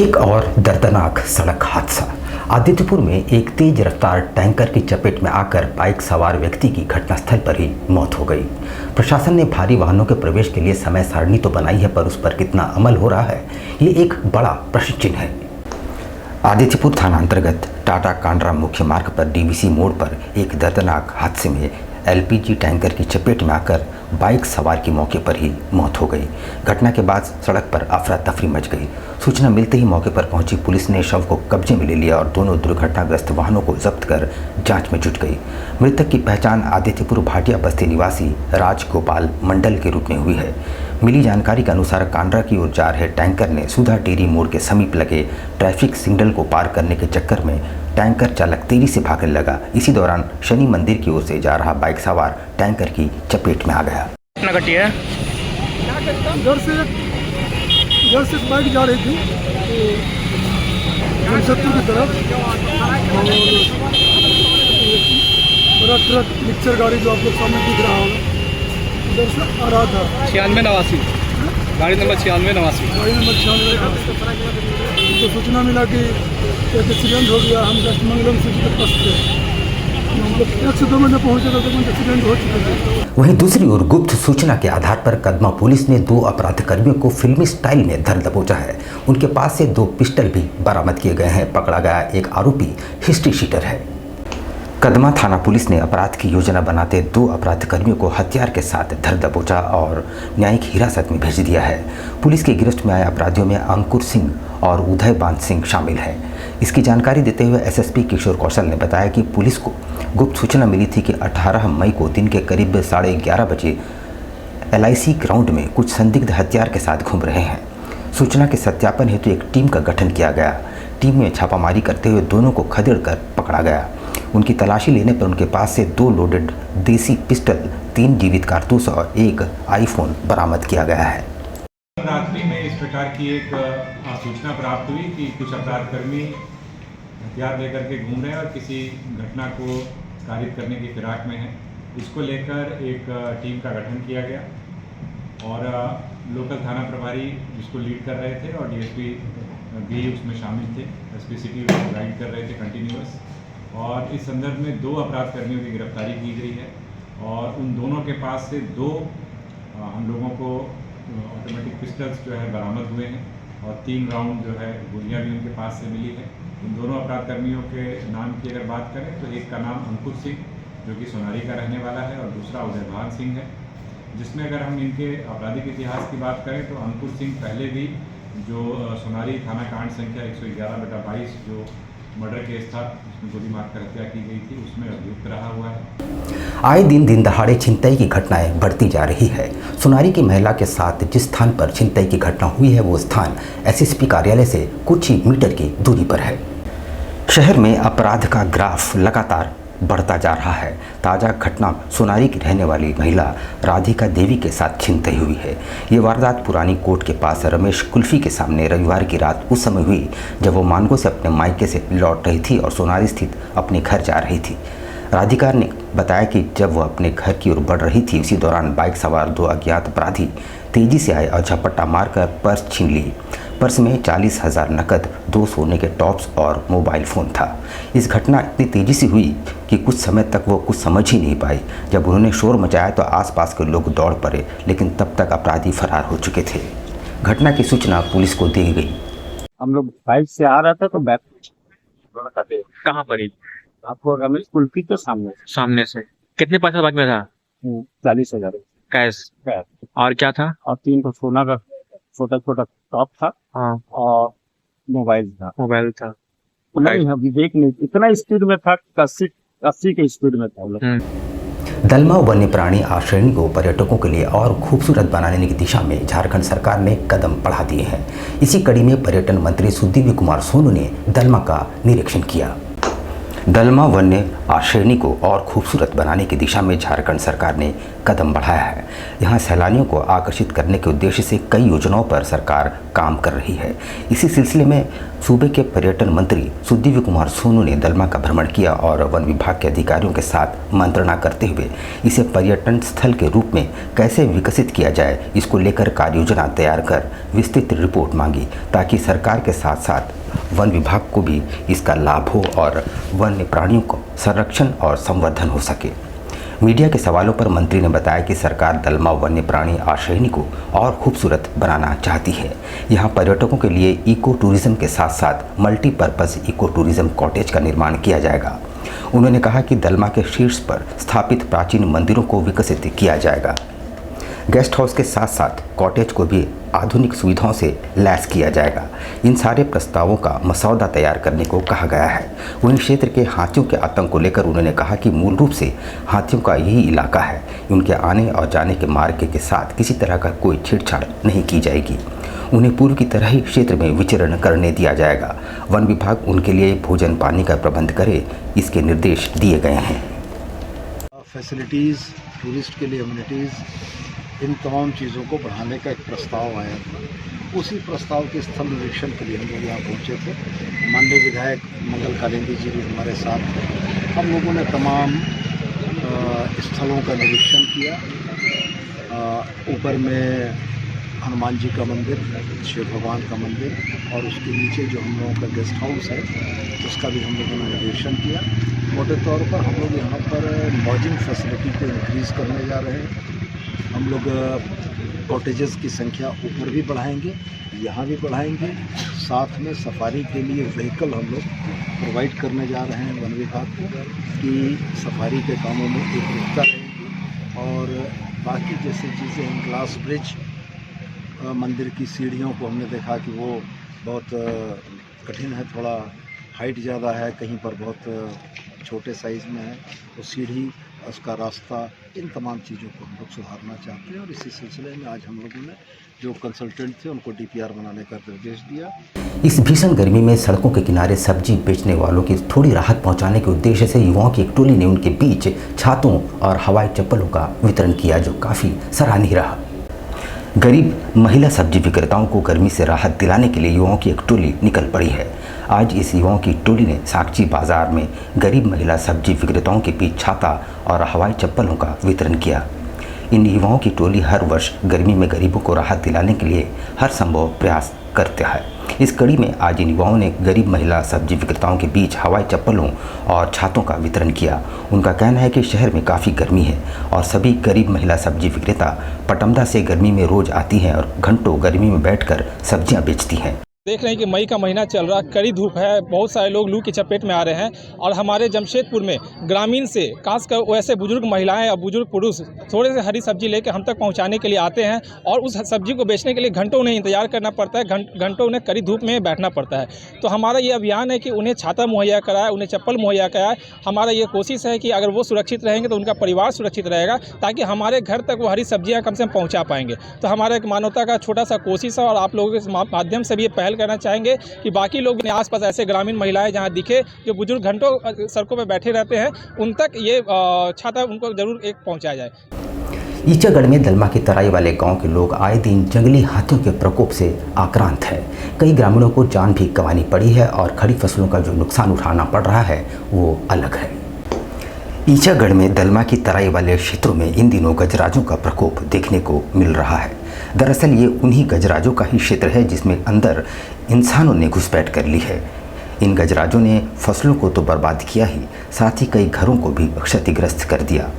एक और दर्दनाक सड़क हादसा। आदित्यपुर में एक तेज रफ्तार टैंकर की चपेट में आकर बाइक सवार व्यक्ति की घटनास्थल पर ही मौत हो गई। प्रशासन ने भारी वाहनों के प्रवेश के लिए समय सारणी तो बनाई है, पर उस पर कितना अमल हो रहा है, ये एक बड़ा प्रश्न चिन्ह है। आदित्यपुर थाना अंतर्गत टाटा कांड्रा मुख्य मार्ग पर डीवीसी मोड़ पर एक दर्दनाक हादसे में एलपीजी टैंकर की चपेट में आकर बाइक सवार की मौके पर ही मौत हो गई। घटना के बाद सड़क पर अफरा तफरी मच गई। सूचना मिलते ही मौके पर पहुंची पुलिस ने शव को कब्जे में ले लिया और दोनों दुर्घटनाग्रस्त वाहनों को जब्त कर जांच में जुट गई। मृतक की पहचान आदित्यपुर भाटिया बस्ती निवासी राजगोपाल मंडल के रूप में हुई है। मिली जानकारी के अनुसार कांड्रा की ओर जा रहे टैंकर ने सुधा डेयरी मोड़ के समीप लगे ट्रैफिक सिग्नल को पार करने के चक्कर में टैंकर चालक तेजी से भागने लगा। इसी दौरान शनि मंदिर की ओर से जा रहा बाइक सवार टैंकर की चपेट में आ गया। कितना घटी है? इधर से बाइक जा रही थी जमशेदपुर की तरफ, और ट्रक मिक्सर गाड़ी जो आप लोग सामने दिख रहा होगा उधर से आ रहा था। 9689 गाड़ी नंबर 9689। गाड़ी नंबर 96। तो सूचना मिला कि एक एक्सीडेंट हो गया। हम जस्ट मंगलम सिटी के पास थे, हम लोग 1 से 2 मिनट में पहुँचे तो एक्सीडेंट हो चुके थे। वहीं दूसरी ओर गुप्त सूचना के आधार पर कदमा पुलिस ने 2 अपराधकर्मियों को फिल्मी स्टाइल में धर दबोचा है। उनके पास से 2 पिस्टल भी बरामद किए गए हैं। पकड़ा गया एक आरोपी हिस्ट्री शीटर है। कदमा थाना पुलिस ने अपराध की योजना बनाते 2 अपराधकर्मियों को हथियार के साथ धर दबोचा और न्यायिक हिरासत में भेज दिया है। पुलिस की गिरफ्त में आए अपराधियों में अंकुर सिंह और उदय बांध सिंह शामिल हैं। इसकी जानकारी देते हुए एसएसपी किशोर कौशल ने बताया कि पुलिस को गुप्त सूचना मिली थी कि 18 मई को दिन के करीब 11:30 बजे LIC ग्राउंड में कुछ संदिग्ध हथियार के साथ घूम रहे हैं। सूचना के सत्यापन हेतु एक टीम का गठन किया गया। टीम में छापामारी करते हुए दोनों को खदेड़ कर पकड़ा गया। उनकी तलाशी लेने पर उनके पास से 2 लोडेड देसी पिस्टल, 3 जीवित कारतूस और एक आईफोन बरामद किया गया है। रात्रि में इस प्रकार की एक सूचना प्राप्त हुई कि कुछ अपराधकर्मी हथियार लेकर के घूम रहे हैं और किसी घटना को कारित करने की फिराक में हैं। इसको लेकर एक टीम का गठन किया गया और लोकल थाना प्रभारी जिसको लीड कर रहे थे और डीएसपी भी उसमें शामिल थे। एसपी सिटी गाइड कर रहे थे कंटिन्यूअस, और इस संदर्भ में 2 अपराधकर्मियों की गिरफ्तारी की गई है और उन दोनों के पास से 2 हम लोगों को ऑटोमेटिक पिस्टल्स जो है बरामद हुए हैं और 3 राउंड जो है गोलियां भी उनके पास से मिली है। इन दोनों अपराधकर्मियों के नाम की अगर बात करें तो एक का नाम अंकुर सिंह जो कि सोनारी का रहने वाला है और दूसरा उदय बांध सिंह है। जिसमें अगर हम इनके आपराधिक इतिहास की बात करें तो अंकुर सिंह पहले भी जो सोनारी थाना कांड संख्या 111/22 जो मर्डर केस था जिसमें गोली मारकर हत्या की गई थी उसमें अभियुक्त रहा हुआ है। आए दिन दहाड़े छिनतई की घटनाएं बढ़ती जा रही है। सोनारी की महिला के साथ जिस स्थान पर छिनतई की घटना हुई है वो स्थान एसएसपी कार्यालय से कुछ ही मीटर की दूरी पर है। शहर में अपराध का ग्राफ लगातार बढ़ता जा रहा है। ताज़ा घटना सोनारी की रहने वाली महिला राधिका देवी के साथ छिनतई हुई है। ये वारदात पुरानी कोर्ट के पास रमेश कुल्फी के सामने रविवार की रात उस समय हुई जब वो मानगो से अपने मायके से लौट रही थी और सोनारी स्थित अपने घर जा रही थी। राधिका ने बताया कि जब वह अपने घर की ओर बढ़ रही थी उसी दौरान बाइक सवार 2 अज्ञात अपराधी तेजी से आए और झपट्टा मारकर पर्स छीन ली। पर्स में 40,000 नकद, 2 सोने के टॉप्स और मोबाइल फ़ोन था। इस घटना इतनी तेज़ी से हुई कि कुछ समय तक वो कुछ समझ ही नहीं पाई। जब उन्होंने शोर मचाया तो आसपास के लोग दौड़ पड़े, लेकिन तब तक अपराधी फरार हो चुके थे। घटना की सूचना पुलिस को दी गई। हम लोग बाइक से आ रहा था तो बैक कहाँ पर? आपको रमेश कुल्फी के सामने से। कितने पैसा बाइक में था? 40,000 कैश। और क्या था? और 3 तो सोना का छोटा टॉप था। हाँ। और मोबाइल था। नहीं अभी देख नहीं, इतना स्पीड में था, 80 के स्पीड में था। दलमा वन्य प्राणी आश्रयणी को पर्यटकों के लिए और खूबसूरत बनाने की दिशा में झारखंड सरकार ने कदम बढ़ा दिए हैं। इसी कड़ी में पर्यटन मंत्री सुदीव्य कुमार सोनू ने दलमा का निरीक्षण किया। दलमा वन्य आश्रयनी को और खूबसूरत बनाने की दिशा में झारखंड सरकार ने कदम बढ़ाया है। यहाँ सैलानियों को आकर्षित करने के उद्देश्य से कई योजनाओं पर सरकार काम कर रही है। इसी सिलसिले में सूबे के पर्यटन मंत्री सुदिव्य कुमार सोनू ने दलमा का भ्रमण किया और वन विभाग के अधिकारियों के साथ मंत्रणा करते हुए इसे पर्यटन स्थल के रूप में कैसे विकसित किया जाए, इसको लेकर कार्य योजना तैयार कर विस्तृत रिपोर्ट मांगी, ताकि सरकार के साथ साथ वन विभाग को भी इसका लाभ हो और वन्य प्राणियों को संरक्षण और संवर्धन हो सके। मीडिया के सवालों पर मंत्री ने बताया कि सरकार दलमा वन्य प्राणी आश्रयनी को और खूबसूरत बनाना चाहती है। यहाँ पर्यटकों के लिए इको टूरिज्म के साथ साथ मल्टीपर्पज़ इको टूरिज्म कॉटेज का निर्माण किया जाएगा। उन्होंने कहा कि दलमा के शीर्ष पर स्थापित प्राचीन मंदिरों को विकसित किया जाएगा। गेस्ट हाउस के साथ साथ कॉटेज को भी आधुनिक सुविधाओं से लैस किया जाएगा। इन सारे प्रस्तावों का मसौदा तैयार करने को कहा गया है। वहीं क्षेत्र के हाथियों के आतंक को लेकर उन्होंने कहा कि मूल रूप से हाथियों का यही इलाका है, उनके आने और जाने के मार्ग के साथ किसी तरह का कोई छेड़छाड़ नहीं की जाएगी। उन्हें पूर्व की तरह ही क्षेत्र में विचरण करने दिया जाएगा। वन विभाग उनके लिए भोजन पानी का प्रबंध करे, इसके निर्देश दिए गए हैं। फैसिलिटीज़, टूरिस्ट के लिए अम्यूनिटीज़, इन तमाम चीज़ों को बढ़ाने का एक प्रस्ताव आया था। उसी प्रस्ताव के स्थल निरीक्षण के लिए हम लोग यहाँ पहुँचे थे। माननीय विधायक मंगल कालिंदी जी भी हमारे साथ थे। हम लोगों ने तमाम स्थलों का निरीक्षण किया। ऊपर में हनुमान जी का मंदिर, शिव भगवान का मंदिर और उसके नीचे जो हम लोगों का गेस्ट हाउस है उसका भी हम लोगों ने निरीक्षण किया। मोटे तौर पर हम लोग यहाँ पर लॉजिंग फैसिलिटी को इंक्रीज़ करने जा रहे हैं। हम लोग कॉटेजेस की संख्या ऊपर भी बढ़ाएंगे, यहाँ भी बढ़ाएंगे। साथ में सफारी के लिए व्हीकल हम लोग प्रोवाइड करने जा रहे हैं वन विभाग को, कि सफारी के कामों में एकरूपता रहेगी। और बाकी जैसे चीज़ें, ग्लास ब्रिज, मंदिर की सीढ़ियों को हमने देखा कि वो बहुत कठिन है, थोड़ा हाइट ज़्यादा है, कहीं पर बहुत छोटे साइज़ में है, तो सीढ़ी, उसका रास्ता, इन तमाम चीज़ों को हम लोग सुधारना चाहते हैं। और इसी सिलसिले में आज हम लोगों ने जो कंसल्टेंट थे उनको डीपीआर बनाने का निर्देश दिया। इस भीषण गर्मी में सड़कों के किनारे सब्जी बेचने वालों की थोड़ी राहत पहुंचाने के उद्देश्य से युवाओं की एक टोली ने उनके बीच छातों और हवाई चप्पलों का वितरण किया, जो काफ़ी सराहनीय रहा। गरीब महिला सब्जी विक्रेताओं को गर्मी से राहत दिलाने के लिए युवाओं की एक टोली निकल पड़ी है। आज इस युवाओं की टोली ने साक्षी बाजार में गरीब महिला सब्जी विक्रेताओं के बीच छाता और हवाई चप्पलों का वितरण किया। इन युवाओं की टोली हर वर्ष गर्मी में गरीबों को राहत दिलाने के लिए हर संभव प्रयास करता है। इस कड़ी में आज इन युवाओं ने गरीब महिला सब्जी विक्रेताओं के बीच हवाई चप्पलों और छातों का वितरण किया। उनका कहना है कि शहर में काफ़ी गर्मी है और सभी गरीब महिला सब्जी विक्रेता पटमदा से गर्मी में रोज आती हैं और घंटों गर्मी में बैठकर सब्जियां बेचती हैं। देख रहे हैं कि मई का महीना चल रहा, कड़ी धूप है, बहुत सारे लोग लू की चपेट में आ रहे हैं। और हमारे जमशेदपुर में ग्रामीण से खासकर वैसे बुजुर्ग महिलाएं और बुजुर्ग पुरुष थोड़े से हरी सब्जी लेकर हम तक पहुंचाने के लिए आते हैं और उस सब्जी को बेचने के लिए घंटों उन्हें इंतजार करना पड़ता है, घंटों उन्हें कड़ी धूप में बैठना पड़ता है। तो हमारा ये अभियान है कि उन्हें छाता मुहैया कराए, उन्हें चप्पल मुहैया कराए। हमारा ये कोशिश है कि अगर वो सुरक्षित रहेंगे तो उनका परिवार सुरक्षित रहेगा, ताकि हमारे घर तक वो हरी सब्जियाँ कम से कम पहुँचा पाएंगे। तो हमारा एक मानवता का छोटा सा कोशिश है और आप लोगों के माध्यम से भी ये पहल करना चाहेंगे कि बाकी लोग आसपास ऐसे ग्रामीण महिलाएं जहां दिखे जो बुजुर्ग घंटों सड़कों पर बैठे रहते हैं, उन तक ये छाता उनको जरूर एक पहुंचाया जाए। ईचागढ़ में दलमा की तराई वाले गांव के लोग आए दिन जंगली हाथियों के प्रकोप से आक्रांत है। कई ग्रामीणों को जान भी गंवानी पड़ी है और खड़ी फसलों का जो नुकसान उठाना पड़ रहा है वो अलग है। ईचागढ़ में दलमा की तराई वाले क्षेत्रों में इन दिनों गजराजों का प्रकोप देखने को मिल रहा है। दरअसल ये उन्हीं गजराजों का ही क्षेत्र है जिसमें अंदर इंसानों ने घुसपैठ कर ली है। इन गजराजों ने फसलों को तो बर्बाद किया ही, साथ ही कई घरों को भी क्षतिग्रस्त कर दिया।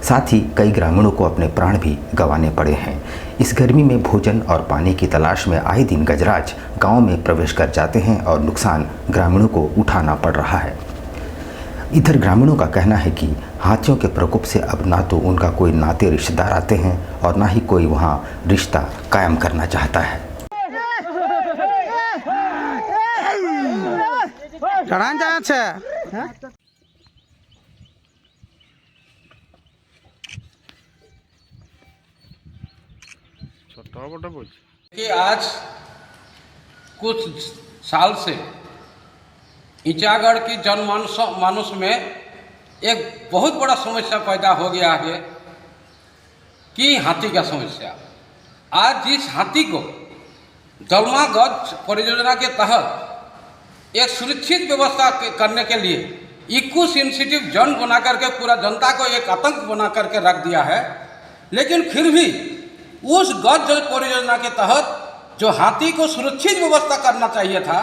साथ ही कई ग्रामीणों को अपने प्राण भी गंवाने पड़े हैं। इस गर्मी में भोजन और पानी की तलाश में आए दिन गजराज गांव में प्रवेश कर जाते हैं और नुकसान ग्रामीणों को उठाना पड़ रहा है। इधर ग्रामीणों का कहना है कि हाथियों के प्रकोप से अब ना तो उनका कोई नाते रिश्तेदार आते हैं और ना ही कोई वहां रिश्ता कायम करना चाहता है। कि आज कुछ साल से ईचागढ़ की जनमानस में एक बहुत बड़ा समस्या पैदा हो गया है कि हाथी का समस्या। आज जिस हाथी को दलमा गज परियोजना के तहत एक सुरक्षित व्यवस्था करने के लिए इको सेंसिटिव जोन बना करके पूरा जनता को एक आतंक बना करके रख दिया है, लेकिन फिर भी उस गज परियोजना के तहत जो हाथी को सुरक्षित व्यवस्था करना चाहिए था,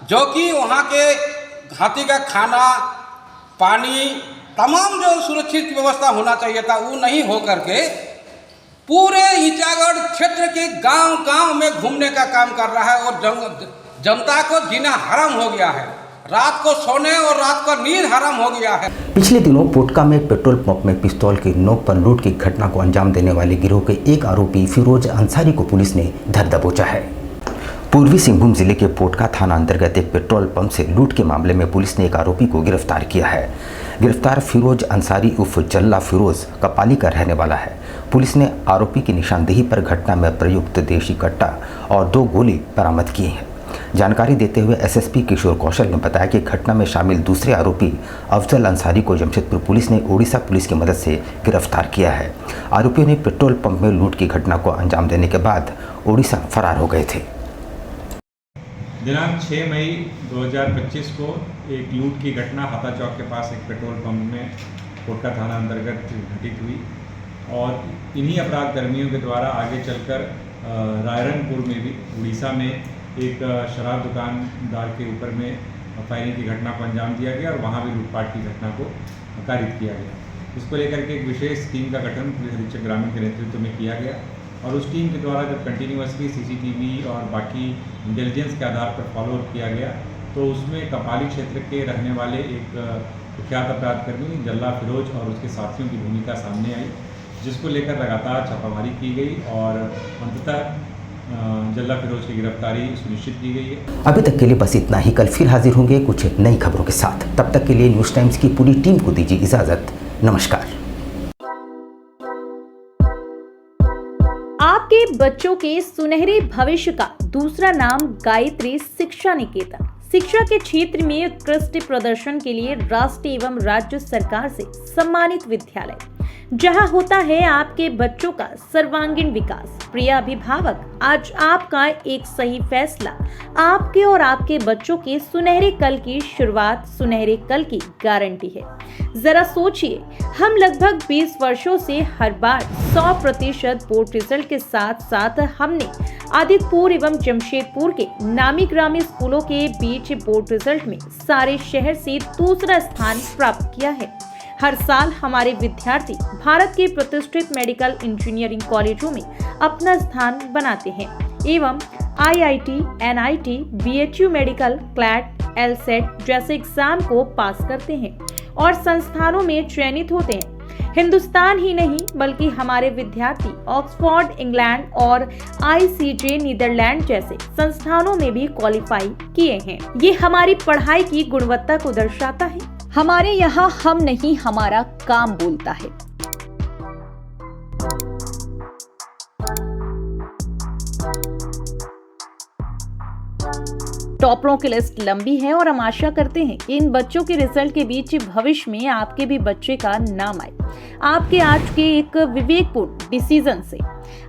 जो कि वहाँ के हाथी का खाना पानी तमाम जो सुरक्षित व्यवस्था होना चाहिए था, वो नहीं हो करके पूरे ईचागढ़ क्षेत्र के गांव-गांव में घूमने का काम कर रहा है और जनता को जीना हराम हो गया है। रात को सोने और रात को नींद हराम हो गया है। पिछले दिनों पोटका में पेट्रोल पंप में पिस्तौल की नोक पर लूट की घटना को अंजाम देने वाले गिरोह के एक आरोपी फिरोज अंसारी को पुलिस ने धर दबोचा है। पूर्वी सिंहभूम जिले के पोटका थाना अंतर्गत एक पेट्रोल पंप से लूट के मामले में पुलिस ने एक आरोपी को गिरफ्तार किया है। गिरफ्तार फिरोज अंसारी उर्फ जल्ला फिरोज कपाली का रहने वाला है। पुलिस ने आरोपी की निशानदेही पर घटना में प्रयुक्त देशी कट्टा और 2 गोली बरामद की हैं। जानकारी देते हुए एसएसपी किशोर कौशल ने बताया कि घटना में शामिल दूसरे आरोपी अफजल अंसारी को जमशेदपुर पुलिस ने ओडिशा पुलिस की मदद से गिरफ्तार किया है। आरोपियों ने पेट्रोल पंप में लूट की घटना को अंजाम देने के बाद ओडिशा फरार हो गए थे। दिनांक 6 मई 2025 को एक लूट की घटना हाथा चौक के पास एक पेट्रोल पंप में कोटका थाना अंतर्गत घटित हुई और इन्हीं अपराध कर्मियों के द्वारा आगे चलकर रायरंगपुर में भी उड़ीसा में एक शराब दुकानदार के ऊपर में फायरिंग की घटना को अंजाम दिया गया और वहाँ भी लूटपाट की घटना को कारित किया गया। इसको लेकर के एक विशेष टीम का गठन पुलिस अधीक्षक ग्रामीण के नेतृत्व में किया गया और उस टीम के द्वारा जब कंटिन्यूसली सीसीटीवी और बाकी इंटेलिजेंस के आधार पर फॉलोअप किया गया तो उसमें कपाली क्षेत्र के रहने वाले एक कुख्यात अपराधकर्मी जल्ला फिरोज और उसके साथियों की भूमिका सामने आई, जिसको लेकर लगातार छापामारी की गई और अंततः जल्ला फिरोज की गिरफ्तारी सुनिश्चित की गई है। अभी तक के लिए बस इतना ही। कल फिर हाजिर होंगे कुछ नई खबरों के साथ। तब तक के लिए न्यूज़ टाइम्स की पूरी टीम को दीजिए इजाजत। नमस्कार। आपके बच्चों के सुनहरे भविष्य का दूसरा नाम गायत्री शिक्षा निकेतन। शिक्षा के क्षेत्र में उत्कृष्ट प्रदर्शन के लिए राष्ट्रीय एवं राज्य सरकार से सम्मानित विद्यालय, जहां होता है आपके बच्चों का सर्वांगीण विकास। प्रिय अभिभावक, आज आपका एक सही फैसला आपके और आपके बच्चों के सुनहरे कल की शुरुआत, सुनहरे कल की गारंटी है। जरा सोचिए, हम लगभग 20 वर्षों से हर बार 100% बोर्ड रिजल्ट के साथ साथ हमने आदितपुर एवं जमशेदपुर के नामी ग्रामीण स्कूलों के बीच बोर्ड रिजल्ट में सारे शहर से दूसरा स्थान प्राप्त किया है। हर साल हमारे विद्यार्थी भारत के प्रतिष्ठित मेडिकल इंजीनियरिंग कॉलेजों में अपना स्थान बनाते हैं एवं IIT, NIT, BHU medical, CLAT, LSET जैसे एग्जाम को पास करते हैं और संस्थानों में चयनित होते हैं। हिंदुस्तान ही नहीं बल्कि हमारे विद्यार्थी ऑक्सफोर्ड, इंग्लैंड और ICJ नीदरलैंड जैसे संस्थानों में भी क्वालिफाई किए हैं। ये हमारी पढ़ाई की गुणवत्ता को दर्शाता है। हमारे यहाँ हम नहीं, हमारा काम बोलता है। टॉपरों की लिस्ट लंबी है और हम आशा करते हैं कि इन बच्चों के रिजल्ट के बीच भविष्य में आपके भी बच्चे का नाम आए, आपके आज के एक विवेकपूर्ण डिसीजन से।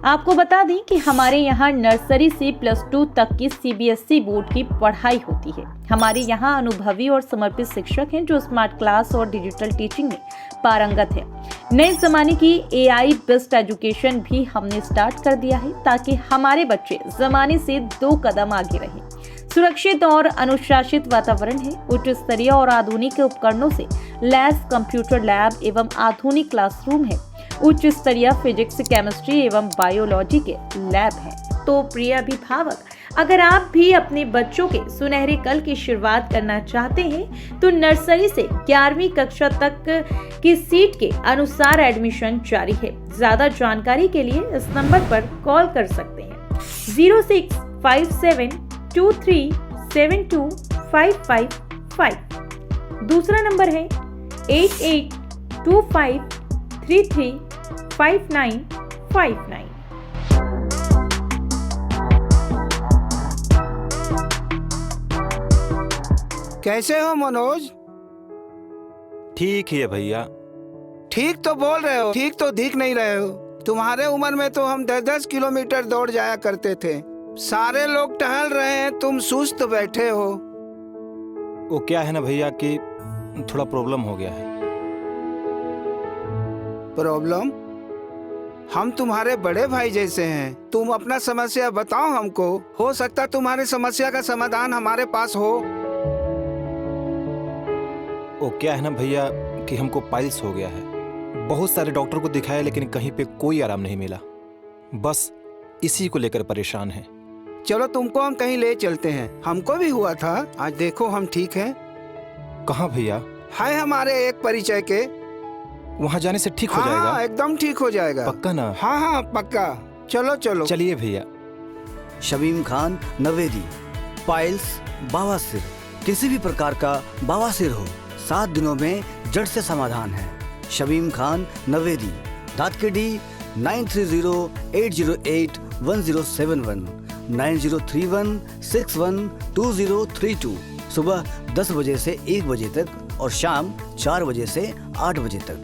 आपको बता दें कि हमारे यहाँ नर्सरी से +2 तक की CBSE बोर्ड की पढ़ाई होती है। हमारे यहाँ अनुभवी और समर्पित शिक्षक हैं जो स्मार्ट क्लास और डिजिटल टीचिंग में पारंगत है। नए जमाने की AI बेस्ड एजुकेशन भी हमने स्टार्ट कर दिया है ताकि हमारे बच्चे जमाने से 2 कदम आगे रहें। सुरक्षित और अनुशासित वातावरण है, उच्च स्तरीय और आधुनिक उपकरणों से लैस कंप्यूटर लैब एवं आधुनिक क्लासरूम है, उच्च स्तरीय फिजिक्स, केमिस्ट्री एवं बायोलॉजी के लैब हैं। तो प्रिय अभिभावक, अगर आप भी अपने बच्चों के सुनहरे कल की शुरुआत करना चाहते हैं तो नर्सरी से 11वीं कक्षा तक की सीट के अनुसार एडमिशन जारी है। ज्यादा जानकारी के लिए इस नंबर पर कॉल कर सकते हैं 0657237255। दूसरा नंबर है 8825335959। कैसे हो मनोज? ठीक ही है भैया। ठीक तो बोल रहे हो, ठीक तो दिख नहीं रहे हो। तुम्हारे उम्र में तो हम 10-10 किलोमीटर दौड़ जाया करते थे। सारे लोग टहल रहे हैं, तुम सुस्त बैठे हो। वो क्या है ना भैया कि थोड़ा प्रॉब्लम हो गया है। प्रॉब्लम? हम तुम्हारे बड़े भाई जैसे हैं, तुम अपना समस्या बताओ हमको। हो सकता तुम्हारी समस्या का समाधान हमारे पास हो। वो क्या है ना भैया कि हमको पाइल्स हो गया है। बहुत सारे डॉक्टर को दिखाया लेकिन कहीं पे कोई आराम नहीं मिला। बस इसी को लेकर परेशान है। चलो तुमको हम कहीं ले चलते हैं, हमको भी हुआ था। आज देखो हम ठीक हैं। कहाँ भैया? हाय हमारे एक परिचय के। वहाँ जाने से ठीक हो जाएगा? हाँ, एकदम ठीक हो जाएगा। पक्का ना? हाँ हाँ पक्का। चलो चलो। चलिए भैया। शमीम खान नवेदी, पाइल्स, बवासीर, किसी भी प्रकार का बवासीर हो 7 दिनों में जड़ से समाधान है। शमीम खान नवेदी, दातकेडी 9308081071 9031612032। सुबह 10 बजे से 1 बजे तक और शाम 4 बजे से 8 बजे तक।